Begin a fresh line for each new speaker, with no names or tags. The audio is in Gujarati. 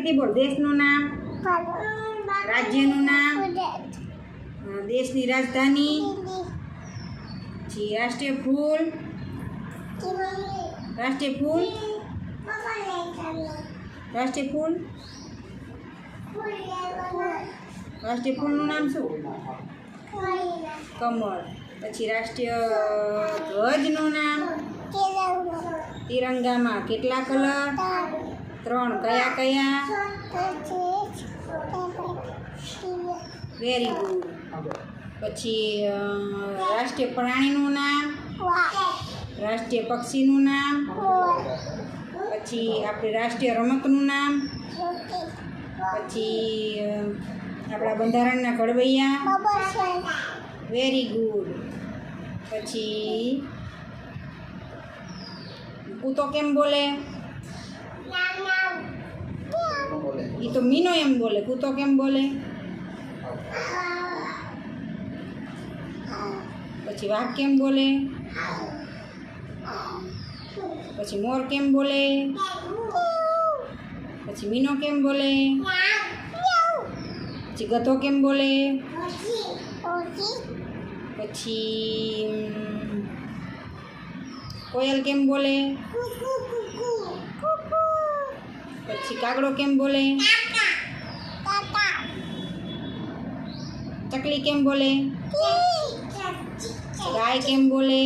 શાંતિથી બોલ. દેશનું નામ, રાજ્યનું નામ, દેશની રાજધાની, પછી રાષ્ટ્રીય ફૂલ, રાષ્ટ્રીય ફૂલ, રાષ્ટ્રીય ફૂલ, રાષ્ટ્રીય ફૂલનું નામ શું? કમળ. પછી રાષ્ટ્રીય ધ્વજનું નામ, તિરંગામાં કેટલા કલર? 3. કયા કયા? Very good. પછી રાષ્ટ્રીય પ્રાણીનું નામ, રાષ્ટ્રીય પક્ષીનું નામ, પછી આપણી રાષ્ટ્રીય રમતનું નામ, પછી આપણા બંધારણના ઘડવૈયા. Very good. પછી કૂતો કેમ બોલે? એ તો મીનો એમ બોલે. કૂતો કેમ બોલે? પછી વાઘ કેમ બોલે? પછી મોર કેમ બોલે? પછી મીનો કેમ બોલે? પછી ગધો કેમ બોલે? પછી કોયલ કેમ બોલે? પછી કાગડો કેમ બોલે? ચકલી કેમ બોલે? ગાય કેમ બોલે?